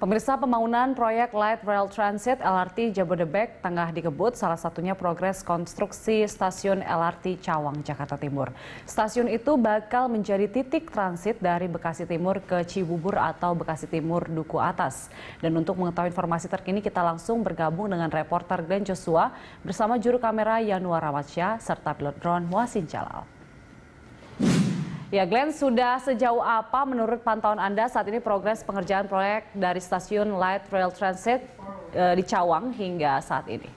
Pemirsa, pembangunan proyek Light Rail Transit LRT Jabodebek tengah dikebut, salah satunya progres konstruksi stasiun LRT Cawang, Jakarta Timur. Stasiun itu bakal menjadi titik transit dari Bekasi Timur ke Cibubur atau Bekasi Timur Duku Atas. Dan untuk mengetahui informasi terkini, kita langsung bergabung dengan reporter Glenn Joshua bersama juru kamera Yanuar Ramadsyah serta pilot drone Muhsin Jalal. Ya, Glenn, sudah sejauh apa menurut pantauan Anda saat ini progres pengerjaan proyek dari stasiun Light Rail Transit di Cawang hingga saat ini?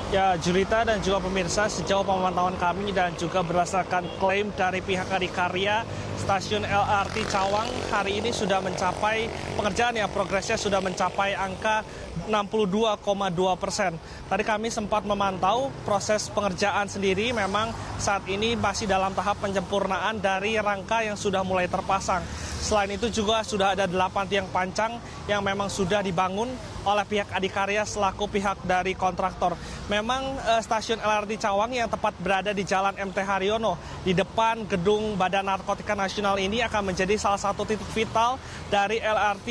Ya, Julita dan juga pemirsa, sejauh pemantauan kami dan juga berdasarkan klaim dari pihak Adikarya, stasiun LRT Cawang hari ini sudah mencapai pengerjaan ya, progresnya sudah mencapai angka 62,2%. Tadi kami sempat memantau proses pengerjaan sendiri, memang saat ini masih dalam tahap penyempurnaan dari rangka yang sudah mulai terpasang. Selain itu juga sudah ada 8 tiang pancang yang memang sudah dibangun oleh pihak Adikarya selaku pihak dari kontraktor. Memang stasiun LRT Cawang yang tepat berada di Jalan MT Haryono di depan gedung Badan Narkotika Nasional ini akan menjadi salah satu titik vital dari LRT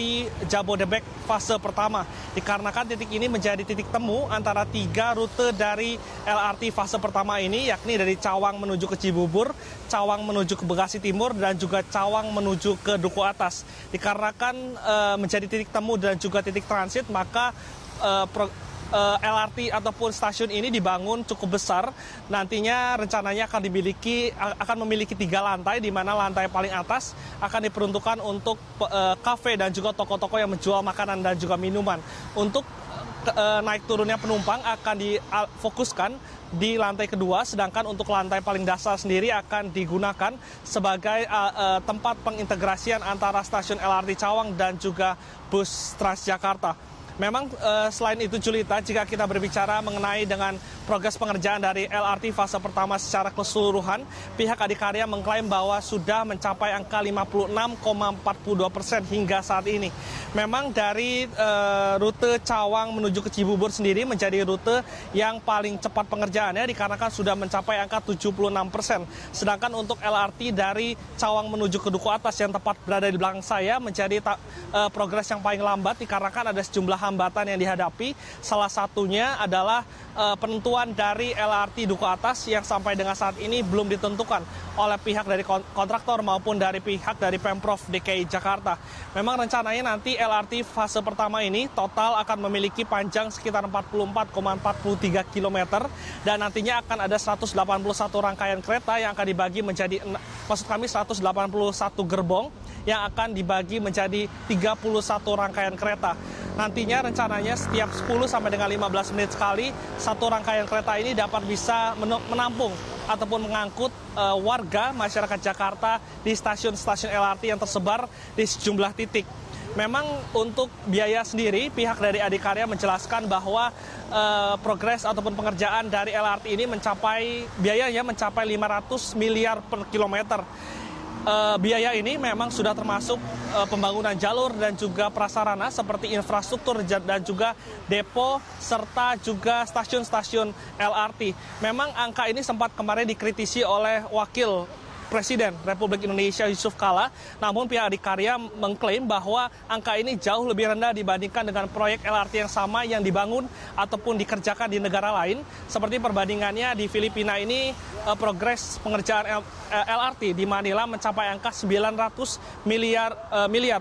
Jabodebek fase pertama. Dikarenakan titik ini menjadi titik temu antara 3 rute dari LRT fase pertama ini, yakni dari Cawang menuju ke Cibubur, Cawang menuju ke Bekasi Timur, dan juga Cawang menuju ke Duku Atas. Dikarenakan menjadi titik temu dan juga titik transit, maka LRT ataupun stasiun ini dibangun cukup besar. Nantinya rencananya akan memiliki 3 lantai, di mana lantai paling atas akan diperuntukkan untuk kafe dan juga toko-toko yang menjual makanan dan juga minuman. Untuk naik turunnya penumpang akan difokuskan di lantai kedua, sedangkan untuk lantai paling dasar sendiri akan digunakan sebagai tempat pengintegrasian antara stasiun LRT Cawang dan juga bus Transjakarta. Memang selain itu, Julita, jika kita berbicara mengenai dengan progres pengerjaan dari LRT fase pertama secara keseluruhan, pihak Adikarya mengklaim bahwa sudah mencapai angka 56,42% hingga saat ini. Memang dari rute Cawang menuju ke Cibubur sendiri menjadi rute yang paling cepat pengerjaannya dikarenakan sudah mencapai angka 76%. Sedangkan untuk LRT dari Cawang menuju ke Duku Atas yang tepat berada di belakang saya menjadi progres yang paling lambat dikarenakan ada sejumlah hambatan yang dihadapi. Salah satunya adalah penentuan dari LRT Duku Atas yang sampai dengan saat ini belum ditentukan oleh pihak dari kontraktor maupun dari pihak dari Pemprov DKI Jakarta. Memang rencananya nanti LRT fase pertama ini total akan memiliki panjang sekitar 44,43 km dan nantinya akan ada 181 rangkaian kereta yang akan dibagi menjadi 181 gerbong yang akan dibagi menjadi 31 rangkaian kereta. Nantinya rencananya setiap 10 sampai dengan 15 menit sekali, satu rangkaian kereta ini dapat bisa menampung ataupun mengangkut warga masyarakat Jakarta di stasiun-stasiun LRT yang tersebar di sejumlah titik. Memang untuk biaya sendiri, pihak dari Adikarya menjelaskan bahwa progres ataupun pengerjaan dari LRT ini biayanya mencapai 500 miliar per kilometer. Biaya ini memang sudah termasuk pembangunan jalur dan juga prasarana seperti infrastruktur dan juga depo serta juga stasiun-stasiun LRT. Memang angka ini sempat kemarin dikritisi oleh Wakil Presiden Republik Indonesia Yusuf Kala, namun pihak Adikarya mengklaim bahwa angka ini jauh lebih rendah dibandingkan dengan proyek LRT yang sama yang dibangun ataupun dikerjakan di negara lain. Seperti perbandingannya di Filipina ini, progres pengerjaan LRT di Manila mencapai angka 900 miliar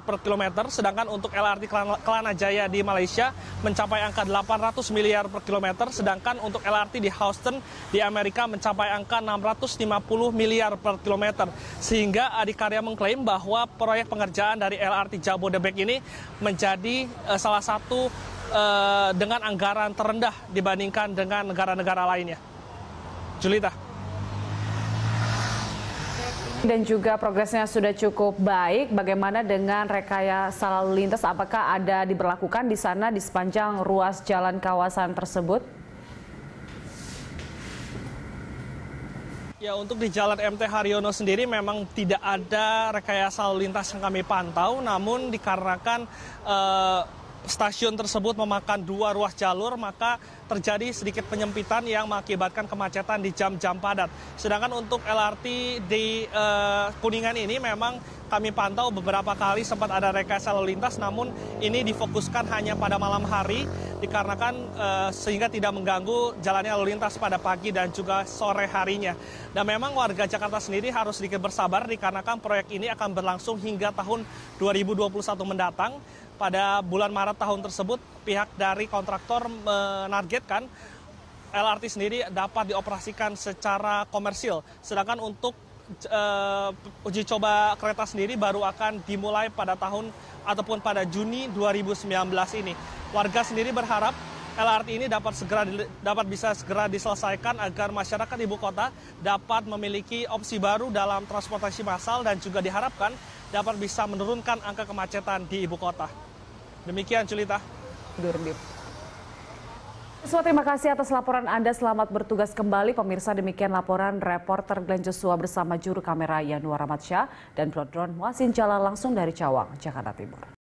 per kilometer, sedangkan untuk LRT Kelana Jaya di Malaysia mencapai angka 800 miliar per kilometer, sedangkan untuk LRT di Houston di Amerika mencapai angka 650 miliar per kilometer. Sehingga Adikarya mengklaim bahwa proyek pengerjaan dari LRT Jabodebek ini menjadi salah satu dengan anggaran terendah dibandingkan dengan negara-negara lainnya. Julita. Dan juga progresnya sudah cukup baik. Bagaimana dengan rekayasa lalu lintas? Apakah ada diberlakukan di sana di sepanjang ruas jalan kawasan tersebut? Ya, untuk di Jalan MT Haryono sendiri memang tidak ada rekayasa lalu lintas yang kami pantau, namun dikarenakan stasiun tersebut memakan 2 ruas jalur, maka terjadi sedikit penyempitan yang mengakibatkan kemacetan di jam-jam padat. Sedangkan untuk LRT di Kuningan ini memang kami pantau beberapa kali sempat ada rekayasa lalu lintas, namun ini difokuskan hanya pada malam hari dikarenakan sehingga tidak mengganggu jalannya lalu lintas pada pagi dan juga sore harinya. Dan memang warga Jakarta sendiri harus sedikit bersabar dikarenakan proyek ini akan berlangsung hingga tahun 2021 mendatang. Pada bulan Maret tahun tersebut, pihak dari kontraktor menargetkan LRT sendiri dapat dioperasikan secara komersil. Sedangkan untuk uji coba kereta sendiri baru akan dimulai pada tahun ataupun pada Juni 2019 ini. Warga sendiri berharap LRT ini dapat bisa segera diselesaikan agar masyarakat ibu kota dapat memiliki opsi baru dalam transportasi massal dan juga diharapkan dapat bisa menurunkan angka kemacetan di ibu kota. Demikian, Julita. Terima kasih atas laporan Anda. Selamat bertugas kembali. Pemirsa, demikian laporan reporter Glenn Joshua bersama juru kamera Yanuar Ahmad Syah dan drone Muasin Jalal langsung dari Cawang, Jakarta Timur.